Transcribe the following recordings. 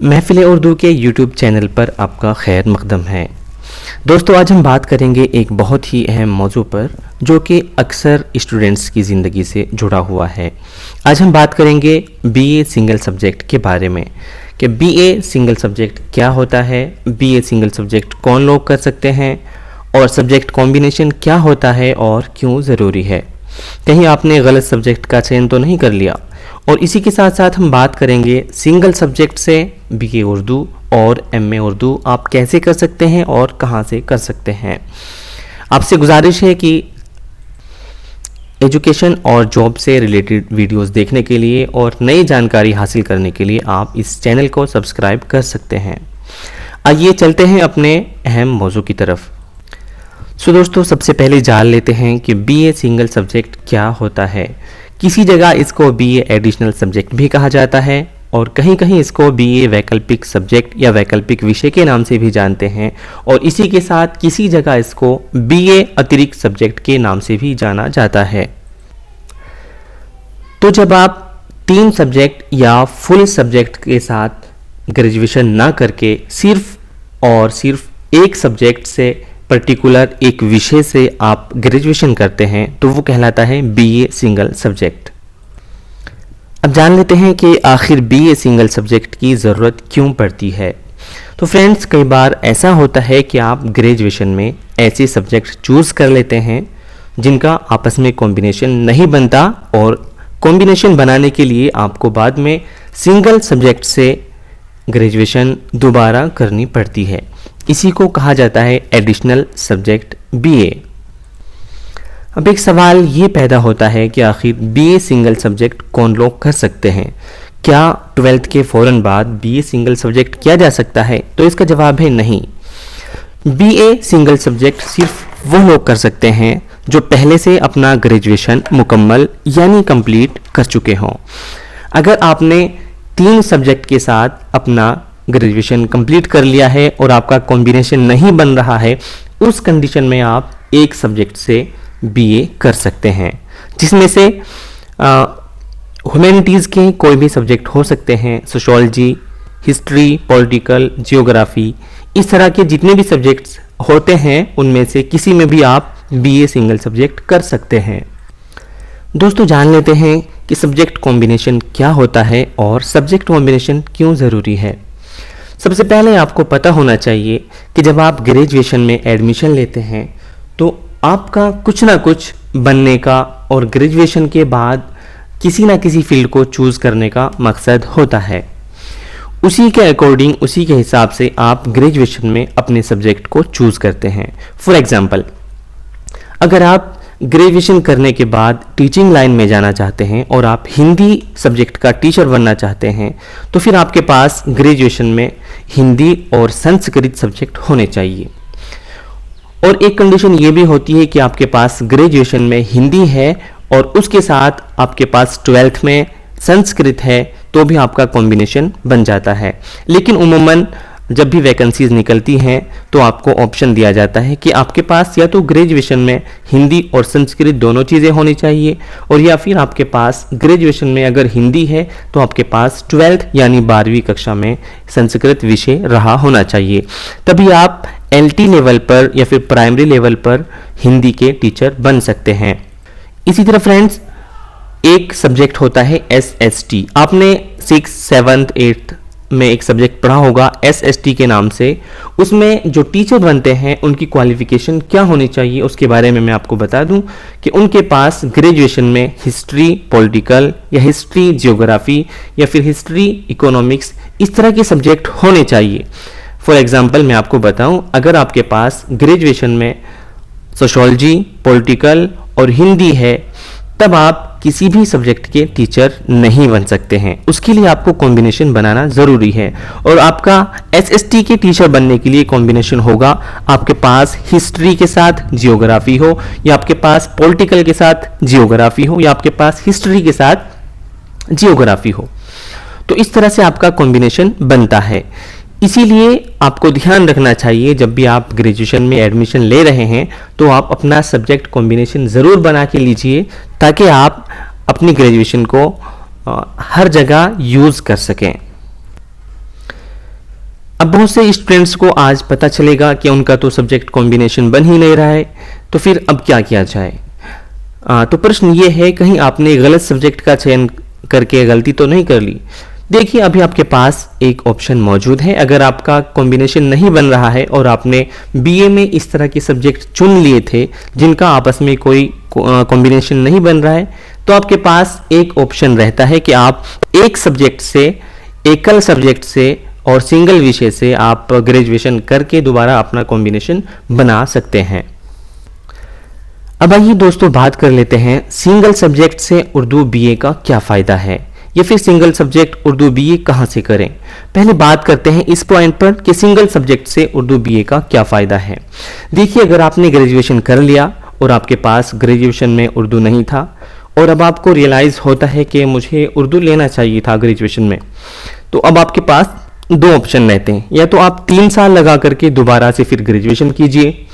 महफिल उर्दू के YouTube channel पर आपका खैर मकदम है। दोस्तों, आज हम बात करेंगे एक बहुत ही अहम मौजू पर जो कि अक्सर स्टूडेंट्स की ज़िंदगी से जुड़ा हुआ है। आज हम बात करेंगे बीए सिंगल सब्जेक्ट के बारे में कि बीए सिंगल सब्जेक्ट क्या होता है, बीए सिंगल सब्जेक्ट कौन लोग कर सकते हैं और सब्जेक्ट कॉम्बिनेशन क्या होता है और क्यों ज़रूरी है। कहीं आपने गलत सब्जेक्ट का चयन तो नहीं कर लिया। और इसी के साथ साथ हम बात करेंगे सिंगल सब्जेक्ट से बीए उर्दू और एमए उर्दू आप कैसे कर सकते हैं और कहां से कर सकते हैं। आपसे गुजारिश है कि एजुकेशन और जॉब से रिलेटेड वीडियोस देखने के लिए और नई जानकारी हासिल करने के लिए आप इस चैनल को सब्सक्राइब कर सकते हैं। आइए चलते हैं अपने अहम मौजू की तरफ। दोस्तों, सबसे पहले जान लेते हैं कि बीए सिंगल सब्जेक्ट क्या होता है। किसी जगह इसको बीए एडिशनल सब्जेक्ट भी कहा जाता है और कहीं कहीं इसको बीए वैकल्पिक सब्जेक्ट या वैकल्पिक विषय के नाम से भी जानते हैं और इसी के साथ किसी जगह इसको बीए अतिरिक्त सब्जेक्ट के नाम से भी जाना जाता है। तो जब आप 3 सब्जेक्ट या फुल सब्जेक्ट के साथ ग्रेजुएशन ना करके सिर्फ और सिर्फ एक सब्जेक्ट से पर्टिकुलर एक विषय से आप ग्रेजुएशन करते हैं तो वो कहलाता है बीए सिंगल सब्जेक्ट। अब जान लेते हैं कि आखिर बीए सिंगल सब्जेक्ट की ज़रूरत क्यों पड़ती है। तो फ्रेंड्स, कई बार ऐसा होता है कि आप ग्रेजुएशन में ऐसे सब्जेक्ट चूज़ कर लेते हैं जिनका आपस में कॉम्बिनेशन नहीं बनता और कॉम्बिनेशन बनाने के लिए आपको बाद में सिंगल सब्जेक्ट से ग्रेजुएशन दोबारा करनी पड़ती है। इसी को कहा जाता है एडिशनल सब्जेक्ट बीए। अब एक सवाल ये पैदा होता है कि आखिर बीए सिंगल सब्जेक्ट कौन लोग कर सकते हैं। क्या 12th के फ़ौरन बाद बीए सिंगल सब्जेक्ट किया जा सकता है? तो इसका जवाब है नहीं। बीए सिंगल सब्जेक्ट सिर्फ वो लोग कर सकते हैं जो पहले से अपना ग्रेजुएशन मुकम्मल यानी कंप्लीट कर चुके हों। अगर आपने 3 सब्जेक्ट के साथ अपना ग्रेजुएशन कंप्लीट कर लिया है और आपका कॉम्बिनेशन नहीं बन रहा है, उस कंडीशन में आप एक सब्जेक्ट से बीए कर सकते हैं, जिसमें से ह्यूमैनिटीज़ के कोई भी सब्जेक्ट हो सकते हैं। सोशियोलॉजी, हिस्ट्री, पॉलिटिकल, जियोग्राफी, इस तरह के जितने भी सब्जेक्ट्स होते हैं उनमें से किसी में भी आप बीए सिंगल सब्जेक्ट कर सकते हैं। दोस्तों, जान लेते हैं कि सब्जेक्ट कॉम्बिनेशन क्या होता है और सब्जेक्ट कॉम्बिनेशन क्यों ज़रूरी है। सबसे पहले आपको पता होना चाहिए कि जब आप ग्रेजुएशन में एडमिशन लेते हैं तो आपका कुछ ना कुछ बनने का और ग्रेजुएशन के बाद किसी ना किसी फील्ड को चूज़ करने का मकसद होता है। उसी के अकॉर्डिंग, उसी के हिसाब से आप ग्रेजुएशन में अपने सब्जेक्ट को चूज़ करते हैं। फॉर एग्जांपल, अगर आप ग्रेजुएशन करने के बाद टीचिंग लाइन में जाना चाहते हैं और आप हिंदी सब्जेक्ट का टीचर बनना चाहते हैं तो फिर आपके पास ग्रेजुएशन में हिंदी और संस्कृत सब्जेक्ट होने चाहिए। और एक कंडीशन ये भी होती है कि आपके पास ग्रेजुएशन में हिंदी है और उसके साथ आपके पास 12th में संस्कृत है तो भी आपका कॉम्बिनेशन बन जाता है। लेकिन उमूमन जब भी वैकेंसीज निकलती हैं तो आपको ऑप्शन दिया जाता है कि आपके पास या तो ग्रेजुएशन में हिंदी और संस्कृत दोनों चीज़ें होनी चाहिए और या फिर आपके पास ग्रेजुएशन में अगर हिंदी है तो आपके पास 12th यानी 12वीं कक्षा में संस्कृत विषय रहा होना चाहिए। तभी आप LT लेवल पर या फिर प्राइमरी लेवल पर हिंदी के टीचर बन सकते हैं। इसी तरह फ्रेंड्स, एक सब्जेक्ट होता है SST। आपने 6th, 7th, 8th में एक सब्जेक्ट पढ़ा होगा SST के नाम से। उसमें जो टीचर बनते हैं उनकी क्वालिफिकेशन क्या होनी चाहिए उसके बारे में मैं आपको बता दूं कि उनके पास ग्रेजुएशन में हिस्ट्री, पॉलिटिकल या हिस्ट्री, जियोग्राफी या फिर हिस्ट्री, इकोनॉमिक्स, इस तरह के सब्जेक्ट होने चाहिए। फॉर एग्जांपल मैं आपको बताऊं, अगर आपके पास ग्रेजुएशन में सोशियोलॉजी, पॉलिटिकल और हिंदी है तब आप किसी भी सब्जेक्ट के टीचर नहीं बन सकते हैं। उसके लिए आपको कॉम्बिनेशन बनाना ज़रूरी है और आपका SST के टीचर बनने के लिए कॉम्बिनेशन होगा आपके पास हिस्ट्री के साथ जियोग्राफी हो या आपके पास पॉलिटिकल के साथ जियोग्राफी हो या आपके पास हिस्ट्री के साथ जियोग्राफी हो। तो इस तरह से आपका कॉम्बिनेशन बनता है। इसीलिए आपको ध्यान रखना चाहिए जब भी आप ग्रेजुएशन में एडमिशन ले रहे हैं तो आप अपना सब्जेक्ट कॉम्बिनेशन ज़रूर बना के लीजिए ताकि आप अपनी ग्रेजुएशन को हर जगह यूज़ कर सकें। अब बहुत से स्टूडेंट्स को आज पता चलेगा कि उनका तो सब्जेक्ट कॉम्बिनेशन बन ही नहीं रहा है, तो फिर अब क्या किया जाए। तो प्रश्न ये है, कहीं आपने गलत सब्जेक्ट का चयन करके गलती तो नहीं कर ली। देखिए, अभी आपके पास एक ऑप्शन मौजूद है। अगर आपका कॉम्बिनेशन नहीं बन रहा है और आपने बीए में इस तरह के सब्जेक्ट चुन लिए थे जिनका आपस में कोई कॉम्बिनेशन नहीं बन रहा है, तो आपके पास एक ऑप्शन रहता है कि आप एक सब्जेक्ट से, एकल सब्जेक्ट से और सिंगल विषय से आप ग्रेजुएशन करके दोबारा अपना कॉम्बिनेशन बना सकते हैं। अब आइए दोस्तों बात कर लेते हैं सिंगल सब्जेक्ट से उर्दू बीए का क्या फ़ायदा है, या फिर सिंगल सब्जेक्ट उर्दू बीए कहाँ से करें। पहले बात करते हैं इस पॉइंट पर कि सिंगल सब्जेक्ट से उर्दू बीए का क्या फ़ायदा है। देखिए, अगर आपने ग्रेजुएशन कर लिया और आपके पास ग्रेजुएशन में उर्दू नहीं था और अब आपको रियलाइज़ होता है कि मुझे उर्दू लेना चाहिए था ग्रेजुएशन में, तो अब आपके पास दो ऑप्शन रहते हैं। या तो आप 3 साल लगा करके दोबारा से फिर ग्रेजुएशन कीजिए,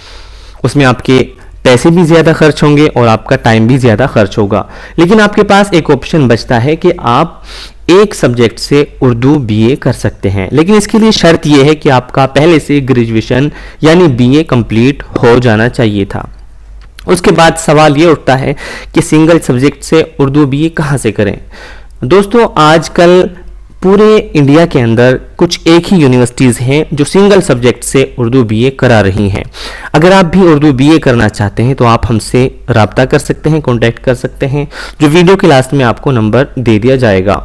उसमें आपके पैसे भी ज़्यादा खर्च होंगे और आपका टाइम भी ज़्यादा खर्च होगा। लेकिन आपके पास एक ऑप्शन बचता है कि आप एक सब्जेक्ट से उर्दू बीए कर सकते हैं। लेकिन इसके लिए शर्त यह है कि आपका पहले से ग्रेजुएशन यानी बीए कंप्लीट हो जाना चाहिए था। उसके बाद सवाल ये उठता है कि सिंगल सब्जेक्ट से उर्दू बीए कहाँ से करें। दोस्तों, आजकल पूरे इंडिया के अंदर कुछ एक ही यूनिवर्सिटीज़ हैं जो सिंगल सब्जेक्ट से उर्दू बीए करा रही हैं। अगर आप भी उर्दू बीए करना चाहते हैं तो आप हमसे राब्ता कर सकते हैं, कांटेक्ट कर सकते हैं, जो वीडियो के लास्ट में आपको नंबर दे दिया जाएगा।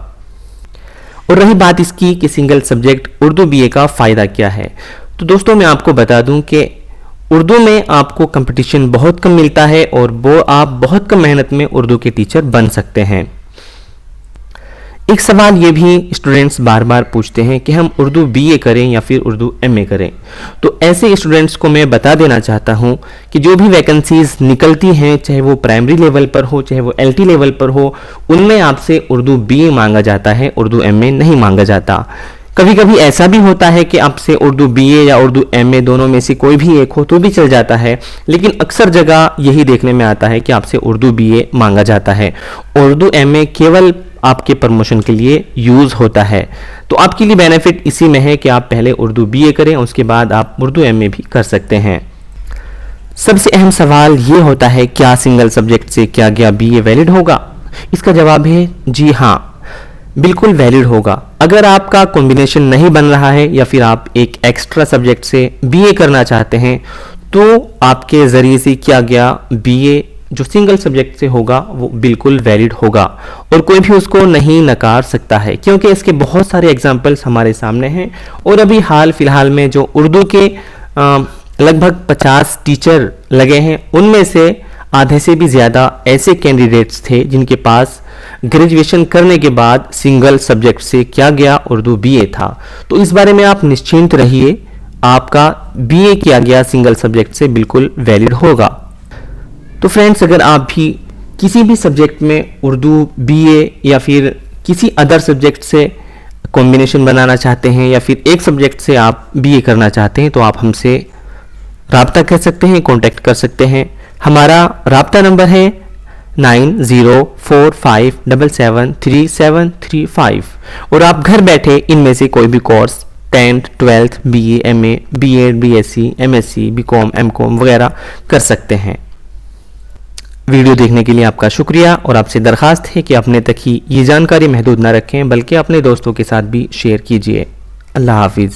और रही बात इसकी कि सिंगल सब्जेक्ट उर्दू बीए का फ़ायदा क्या है, तो दोस्तों मैं आपको बता दूं कि उर्दू में आपको कंपटीशन बहुत कम मिलता है और वो आप बहुत कम मेहनत में उर्दू के टीचर बन सकते हैं। एक सवाल ये भी स्टूडेंट्स बार बार पूछते हैं कि हम उर्दू बीए करें या फिर उर्दू एमए करें। तो ऐसे स्टूडेंट्स को मैं बता देना चाहता हूं कि जो भी वैकेंसीज निकलती हैं, चाहे वो प्राइमरी लेवल पर हो चाहे वो एलटी लेवल पर हो, उनमें आपसे उर्दू बीए मांगा जाता है, उर्दू एमए नहीं मांगा जाता। कभी कभी ऐसा भी होता है कि आपसे उर्दू बीए या उर्दू एमए दोनों में से कोई भी एक हो तो भी चल जाता है, लेकिन अक्सर जगह यही देखने में आता है कि आपसे उर्दू बीए मांगा जाता है। उर्दू एमए केवल आपके प्रमोशन के लिए यूज़ होता है। तो आपके लिए बेनिफिट इसी में है कि आप पहले उर्दू बीए करें, उसके बाद आप उर्दू एमए भी कर सकते हैं। सबसे अहम सवाल ये होता है, क्या सिंगल सब्जेक्ट से क्या गया बीए वैलिड होगा? इसका जवाब है जी हाँ, बिल्कुल वैलिड होगा। अगर आपका कॉम्बिनेशन नहीं बन रहा है या फिर आप एक एक्स्ट्रा सब्जेक्ट से बीए करना चाहते हैं, तो आपके ज़रिए से क्या गया बीए जो सिंगल सब्जेक्ट से होगा वो बिल्कुल वैलिड होगा और कोई भी उसको नहीं नकार सकता है, क्योंकि इसके बहुत सारे एग्जाम्पल्स हमारे सामने हैं। और अभी हाल फिलहाल में जो उर्दू के लगभग 50 टीचर लगे हैं, उनमें से आधे से भी ज़्यादा ऐसे कैंडिडेट्स थे जिनके पास ग्रेजुएशन करने के बाद सिंगल सब्जेक्ट से क्या गया उर्दू बीए था। तो इस बारे में आप निश्चिंत रहिए, आपका बीए किया गया सिंगल सब्जेक्ट से बिल्कुल वैलिड होगा। तो फ्रेंड्स, अगर आप भी किसी भी सब्जेक्ट में उर्दू बीए या फिर किसी अदर सब्जेक्ट से कॉम्बिनेशन बनाना चाहते हैं या फिर एक सब्जेक्ट से आप बीए करना चाहते हैं, तो आप हमसे राब्ता कर सकते हैं, कांटेक्ट कर सकते हैं। हमारा राब्ता नंबर है 9045773735 और आप घर बैठे इनमें से कोई भी course 10th 12th BA MA BEd BSc MSc BCom MCom वगैरह कर सकते हैं। वीडियो देखने के लिए आपका शुक्रिया और आपसे दरखास्त है कि अपने तक ही ये जानकारी महदूद ना रखें, बल्कि अपने दोस्तों के साथ भी शेयर कीजिए। अल्लाह हाफिज़।